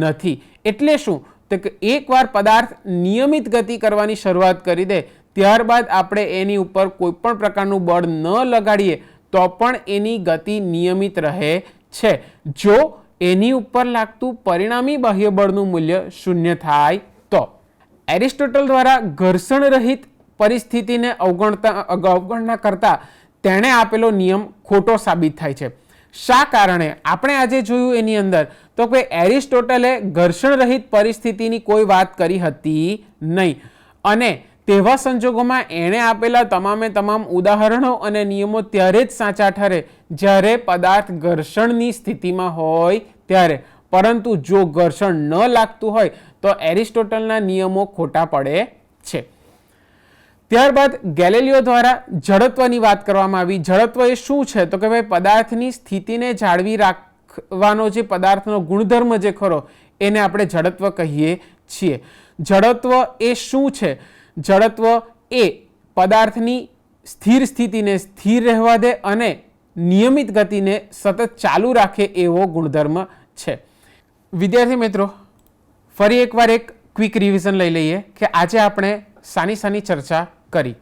નથી. એટલે શું? તો કે એકવાર પદાર્થ નિયમિત ગતિ કરવાની શરૂઆત કરી દે ત્યારબાદ આપણે એની ઉપર કોઈ પણ પ્રકારનું બળ ન લગાડીએ તો પણ એની ગતિ નિયમિત રહે છે. જો એની ઉપર લાગતું પરિણામી બાહ્ય બળનું મૂલ્ય શૂન્ય થાય તો. એરિસ્ટોટલ દ્વારા ઘર્ષણ રહિત પરિસ્થિતિને અવગણના કરતા તેણે આપેલો નિયમ ખોટો સાબિત થાય છે. શા કારણે? આપણે આજે જોયું એની અંદર તો કે એરિસ્ટોટલે ઘર્ષણ રહિત પરિસ્થિતિની કોઈ વાત કરી હતી નહીં અને તેવા સંજોગોમાં એણે આપેલા તમામે તમામ ઉદાહરણો અને નિયમો ત્યારે જ સાચા ઠરે જ્યારે પદાર્થ ઘર્ષણની સ્થિતિમાં હોય ત્યારે. પરંતુ જો ઘર્ષણ ન લાગતું હોય તો એરિસ્ટોટલના નિયમો ખોટા પડે છે. ત્યારબાદ ગેલેલિયો દ્વારા જડત્વની વાત કરવામાં આવી. જડત્વ એ શું છે? તો કે ભાઈ પદાર્થની સ્થિતિને જાળવી રાખવાનો જે પદાર્થનો ગુણધર્મ જે ખરો એને આપણે જડત્વ કહીએ છીએ. જડત્વ એ શું છે? જડત્વ એ પદાર્થની સ્થિર સ્થિતિને સ્થિર રહેવા દે અને નિયમિત ગતિને સતત ચાલુ રાખે એવો ગુણધર્મ છે. વિદ્યાર્થી મિત્રો, ફરી એકવાર એક ક્વિક રિવિઝન લઈ લઈએ કે આજે આપણે સાની સાની ચર્ચા કરી.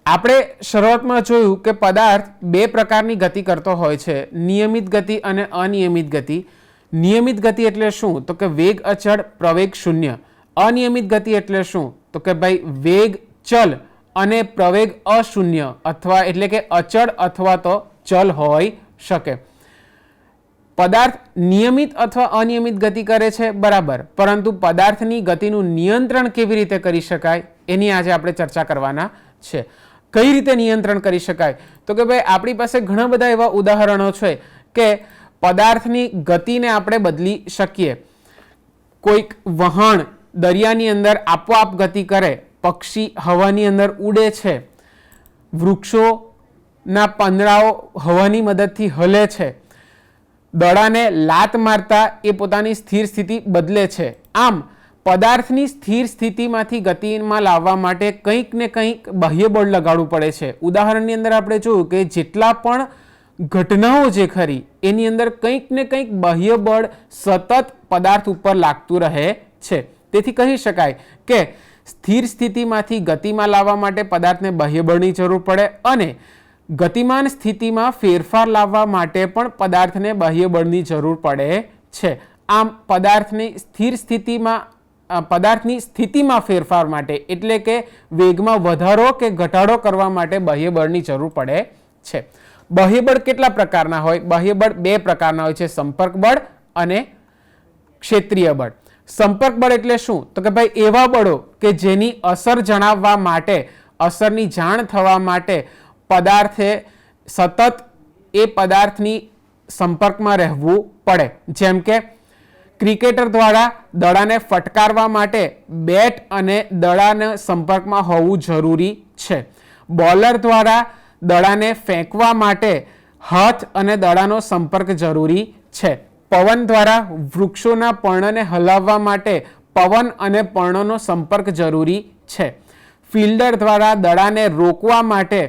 આપણે શરૂઆતમાં જોયું કે પદાર્થ બે પ્રકારની ગતિ કરતો હોય છે, નિયમિત ગતિ અને અનિયમિત ગતિ. નિયમિત ગતિ એટલે શું? તો કે વેગ અચળ, પ્રવેગ શૂન્ય. અનિયમિત ગતિ એટલે શું? તો કે ભાઈ વેગ ચલ અને પ્રવેગ અશૂન્ય અથવા એટલે કે અચળ અથવા તો ચલ હોઈ શકે. પદાર્થ નિયમિત અથવા અનિયમિત ગતિ કરે છે, બરાબર, પરંતુ પદાર્થની ગતિનું નિયંત્રણ કેવી રીતે કરી શકાય એની આજે આપણે ચર્ચા કરવાના છે. કઈ રીતે નિયંત્રણ કરી શકાય? તો કે ભાઈ આપણી પાસે ઘણા બધા એવા ઉદાહરણો છે કે પદાર્થની ગતિને આપણે બદલી શકીએ. કોઈક વહાણ દરિયાની અંદર આપોઆપ ગતિ કરે, પક્ષી હવાની અંદર ઉડે છે, વૃક્ષોના પાંદડાઓ હવાની મદદથી હલે છે, દડાને લાત મારતા એ પોતાની સ્થિર સ્થિતિ બદલે છે. આમ પદાર્થની સ્થિર સ્થિતિમાંથી ગતિમાં લાવવા માટે કંઈક ને કંઈક બાહ્ય બળ લગાડવું પડે છે. ઉદાહરણની અંદર આપણે જોયું કે જેટલા પણ ઘટનાઓ જે ખરી એની અંદર કંઈક ને કંઈક બાહ્ય બળ સતત પદાર્થ ઉપર લાગતું રહે છે. તેથી કહી શકાય કે સ્થિર સ્થિતિમાંથી ગતિમાં લાવવા માટે પદાર્થને બાહ્ય બળની જરૂર પડે અને ગતિમાન સ્થિતિમાં ફેરફાર લાવવા માટે પણ પદાર્થને બાહ્ય બળની જરૂર પડે છે. આમ પદાર્થની સ્થિતિમાં ફેરફાર માટે એટલે કે વેગમાં વધારો કે ઘટાડો કરવા માટે બાહ્ય બળની જરૂર પડે છે. બાહ્ય બળ કેટલા પ્રકારના હોય? બાહ્ય બળ બે પ્રકારના હોય છે, સંપર્ક બળ અને ક્ષેત્રીય બળ. સંપર્ક બળ એટલે શું? તો કે ભાઈ એવા બળો કે જેની અસર જણાવવા માટે, અસરની જાણ થવા માટે પદાર્થે સતત એ પદાર્થની સંપર્કમાં રહેવું પડે. જેમ કે ક્રિકેટર દ્વારા દડાને ફટકારવા માટે બેટ અને દડાના સંપર્કમાં હોવું જરૂરી છે. બોલર દ્વારા દડાને ફેંકવા માટે હાથ અને દડાનો સંપર્ક જરૂરી છે. પવન દ્વારા વૃક્ષોના પર્ણને હલાવવા માટે પવન અને પર્ણનો સંપર્ક જરૂરી છે. ફિલ્ડર દ્વારા દડાને રોકવા માટે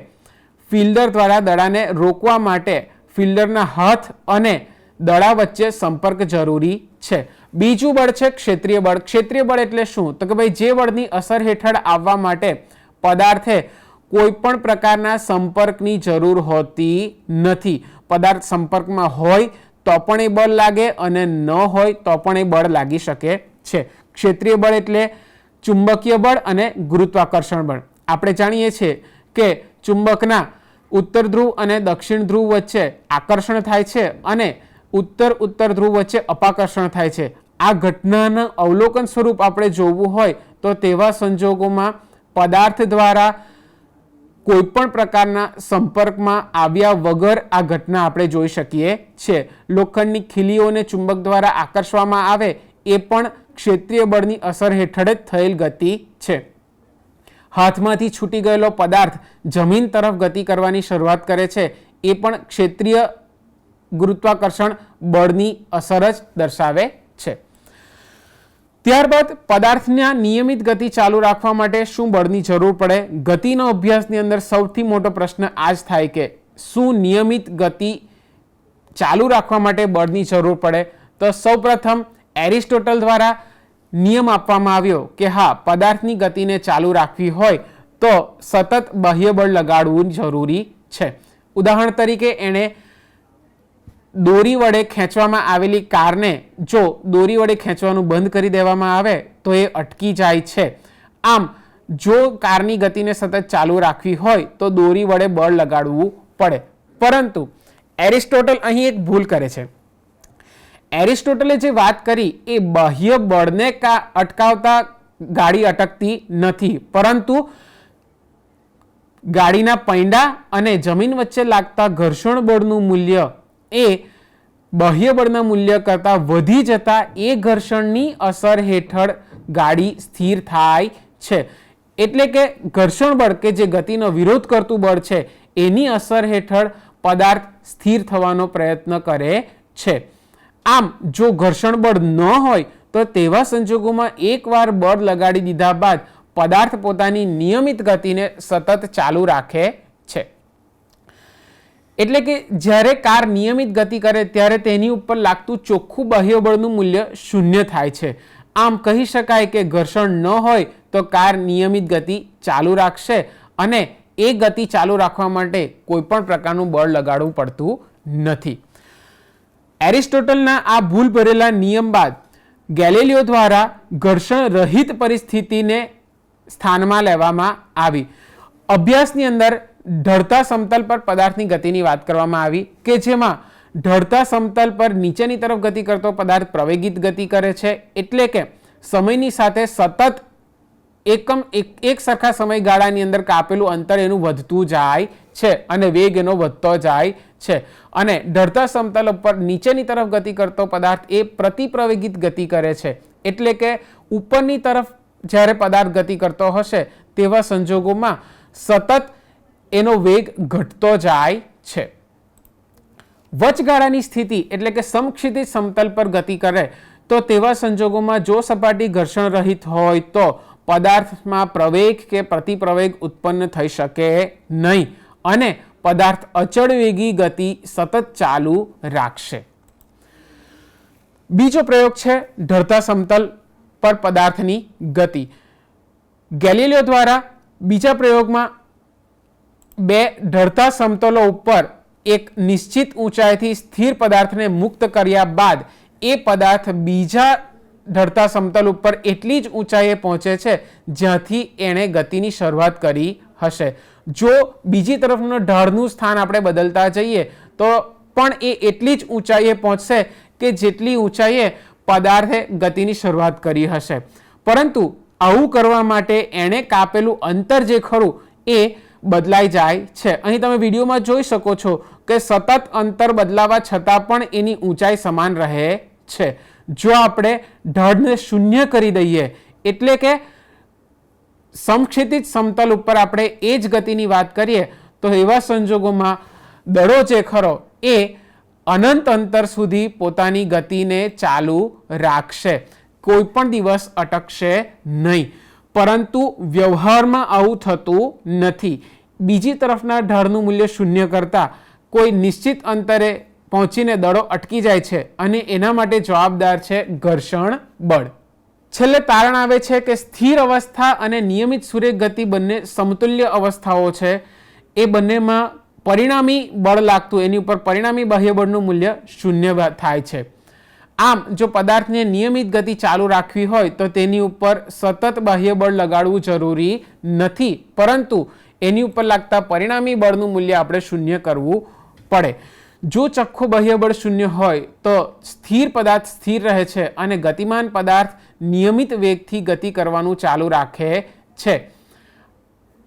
ફિલ્ડરના હાથ અને દડા વચ્ચે સંપર્ક જરૂરી છે. બીજું બળ છે ક્ષેત્રીય બળ. ક્ષેત્રીય બળ એટલે શું? તો કે ભાઈ જે બળની અસર હેઠળ આવવા માટે પદાર્થે કોઈ પણ પ્રકારના સંપર્કની જરૂર હોતી નથી. પદાર્થ સંપર્કમાં હોય તો પણ એ બળ લાગે અને ન હોય તો પણ એ બળ લાગી શકે છે. ક્ષેત્રીય બળ એટલે ચુંબકીય બળ અને ગુરુત્વાકર્ષણ બળ. આપણે જાણીએ છીએ કે ચુંબકના ઉત્તર ધ્રુવ અને દક્ષિણ ધ્રુવ વચ્ચે આકર્ષણ થાય છે અને ઉત્તર ધ્રુવ વચ્ચે અપાકર્ષણ થાય છે. આ ઘટનાનું અવલોકન સ્વરૂપ આપણે જોવું હોય તો તેવા સંજોગોમાં પદાર્થ દ્વારા કોઈ પણ પ્રકારના સંપર્કમાં આવ્યા વગર આ ઘટના આપણે જોઈ શકીએ છીએ. લોખંડની ખીલીઓને ચુંબક દ્વારા આકર્ષવામાં આવે એ પણ ક્ષેત્રીય બળની અસર હેઠળ જ થયેલ ગતિ છે. હાથમાંથી છૂટી ગયેલો પદાર્થ જમીન તરફ ગતિ કરવાની શરૂઆત કરે છે, એ પણ ક્ષેત્રીય ગુરુત્વાકર્ષણ બળની અસર જ દર્શાવે છે. ત્યારબાદ પદાર્થના નિયમિત ગતિ ચાલુ રાખવા માટે શું બળની જરૂર પડે? ગતિનો અભ્યાસની અંદર સૌથી મોટો પ્રશ્ન આ જ થાય કે શું નિયમિત ગતિ ચાલુ રાખવા માટે બળની જરૂર પડે? તો સૌપ્રથમ એરિસ્ટોટલ દ્વારા નિયમ આપવામાં આવ્યો કે હા, પદાર્થની ગતિને ચાલુ રાખવી હોય તો સતત બાહ્ય બળ લગાડવું જરૂરી છે. ઉદાહરણ તરીકે એણે દોરી વડે ખેંચવામાં આવેલી કારને જો દોરી વડે ખેંચવાનું બંધ કરી દેવામાં આવે તો એ અટકી જાય છે. આમ જો કારની ગતિને સતત ચાલુ રાખવી હોય તો દોરી વડે બળ લગાડવું પડે. પરંતુ એરિસ્ટોટલ અહીં એક ભૂલ કરે છે. એરિસ્ટોટલે જે વાત કરી એ બાહ્ય બળને અટકાવતા ગાડી અટકતી નથી, પરંતુ ગાડીના પૈંડા અને જમીન વચ્ચે લાગતા ઘર્ષણ બળનું મૂલ્ય એ બાહ્ય બળના મૂલ્ય કરતાં વધી જતા એ ઘર્ષણની અસર હેઠળ ગાડી સ્થિર થાય છે. એટલે કે ઘર્ષણ બળ કે જે ગતિનો વિરોધ કરતું બળ છે એની અસર હેઠળ પદાર્થ સ્થિર થવાનો પ્રયત્ન કરે છે. આમ જો ઘર્ષણ બળ ન હોય તો તેવા સંજોગોમાં એકવાર બળ લગાડી દીધા બાદ પદાર્થ પોતાની નિયમિત ગતિને સતત ચાલુ રાખે છે. એટલે કે જ્યારે કાર નિયમિત ગતિ કરે ત્યારે તેની ઉપર લાગતું ચોખ્ખું બાહ્ય બળનું મૂલ્ય શૂન્ય થાય છે. આમ કહી શકાય કે ઘર્ષણ ન હોય તો કાર નિયમિત ગતિ ચાલુ રાખશે અને એ ગતિ ચાલુ રાખવા માટે કોઈ પણ પ્રકારનું બળ લગાડવું પડતું નથી. એરિસ્ટોટલના આ ભૂલ ભરેલા નિયમ બાદ ગેલિલિયો દ્વારા ઘર્ષણ રહિત પરિસ્થિતિને સ્થાનમાં લેવામાં આવી. અભ્યાસની અંદર ઢળતા સમતલ પર પદાર્થની ગતિની વાત કરવામાં આવી કે જેમાં ઢળતા સમતલ પર નીચેની તરફ ગતિ કરતો પદાર્થ પ્રવેગિત ગતિ કરે છે, એટલે કે સમયની સાથે સતત એક સરખા સમયગાળાની અંદર કાપેલું અંતર એનું વધતું જાય છે અને વેગ એનો વધતો જાય છે. અને ઢળતા સમતલ ઉપર નીચેની તરફ ગતિ કરતો પદાર્થ એ પ્રતિપ્રવેગિત ગતિ કરે છે, એટલે કે ઉપરની તરફ જ્યારે પદાર્થ ગતિ કરતો હશે તેવા સંજોગોમાં સતત એનો વેગ ઘટતો જાય છે. વચગાળાની સ્થિતિ એટલે કે સમક્ષિતિજ સમતલ પર ગતિ કરે તો તેવા સંજોગોમાં જો સપાટી ઘર્ષણ રહિત હોય તો પદાર્થમાં પ્રવેગ કે પ્રતિપ્રવેગ ઉત્પન્ન થઈ શકે નહીં અને પદાર્થ અચળ વેગી ગતિ સતત ચાલુ રાખશે. બીજો પ્રયોગ છે ઢળતા સમતલ પર પદાર્થની ગતિ. ગેલિલિયો દ્વારા બીજા પ્રયોગમાં બે ઢળતા સમતલો ઉપર એક નિશ્ચિત ઊંચાઈથી સ્થિર પદાર્થને મુક્ત કર્યા બાદ એ પદાર્થ બીજા ઢળતા સમતલ ઉપર એટલી જ ઊંચાઈએ પહોંચે છે જ્યાંથી એણે ગતિની શરૂઆત કરી હશે. જો બીજી તરફનો ઢાળનું સ્થાન આપણે બદલતા જઈએ તો પણ એ એટલી જ ઊંચાઈએ પહોંચશે કે જેટલી ઊંચાઈએ પદાર્થે ગતિની શરૂઆત કરી હશે. પરંતુ આવું કરવા માટે એણે કાપેલું અંતર જે ખરું એ બદલાઈ જાય છે. અહીં તમે વિડીયોમાં જોઈ શકો છો કે સતત અંતર બદલાવા છતાં પણ એની ઊંચાઈ સમાન રહે છે. જો આપણે ઢળને શૂન્ય કરી દઈએ એટલે કે સમક્ષિતિજ સમતલ ઉપર આપણે એ જ ગતિની વાત કરીએ તો એવા સંજોગોમાં દડો જે ખરો એ અનંત અંતર સુધી પોતાની ગતિને ચાલુ રાખશે, કોઈ પણ દિવસ અટકશે નહીં. પરંતુ વ્યવહારમાં આવું થતું નથી. બીજી તરફના ઢાળનું મૂલ્ય શૂન્ય કરતાં કોઈ નિશ્ચિત અંતરે પહોંચીને દડો અટકી જાય છે અને એના માટે જવાબદાર છે ઘર્ષણ બળ. છેલ્લે તારણ આવે છે કે સ્થિર અવસ્થા અને નિયમિત સુરેખ ગતિ બંને સમતુલ્ય અવસ્થાઓ છે. એ બંનેમાં પરિણામી બળ લાગતું એની ઉપર પરિણામી બાહ્ય બળનું મૂલ્ય શૂન્ય થાય છે. આમ જો પદાર્થને નિયમિત ગતિ ચાલુ રાખવી હોય તો તેની ઉપર સતત બાહ્ય બળ લગાડવું જરૂરી નથી, પરંતુ એની ઉપર લાગતા પરિણામી બળનું મૂલ્ય આપણે શૂન્ય કરવું પડે. જો ચોખ્ખું બાહ્ય બળ શૂન્ય હોય તો સ્થિર પદાર્થ સ્થિર રહે છે અને ગતિમાન પદાર્થ નિયમિત વેગથી ગતિ કરવાનું ચાલુ રાખે છે.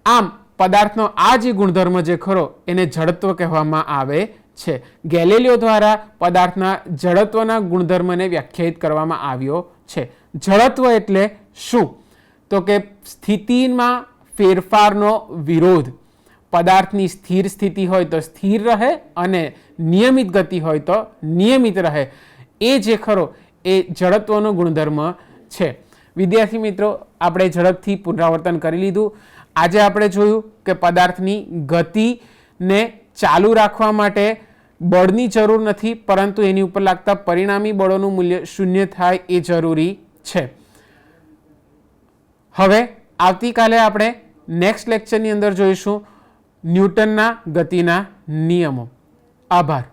આમ પદાર્થનો આ જે ગુણધર્મ જે ખરો એને જડત્વ કહેવામાં આવે છે. ગેલિલિયો દ્વારા પદાર્થના જડત્વના ગુણધર્મને વ્યાખ્યાયિત કરવામાં આવ્યો છે. જડત્વ એટલે શું? તો કે સ્થિતિમાં ફેરફારનો વિરોધ. પદાર્થની સ્થિર સ્થિતિ હોય તો સ્થિર રહે અને નિયમિત ગતિ હોય તો નિયમિત રહે. એ જે ખરો એ જડત્વનો ગુણધર્મ છે. વિદ્યાર્થી મિત્રો, આપણે ઝડપથી પુનરાવર્તન કરી લીધું. આજે આપણે જોયું કે પદાર્થની ગતિને ચાલુ રાખવા માટે બળની જરૂર નથી, પરંતુ એની ઉપર લાગતા પરિણામી બળોનું મૂલ્ય શૂન્ય થાય એ જરૂરી છે. હવે આવતીકાલે આપણે નેક્સ્ટ લેક્ચરની અંદર જોઈશું ન્યૂટનના ગતિના નિયમો. આભાર.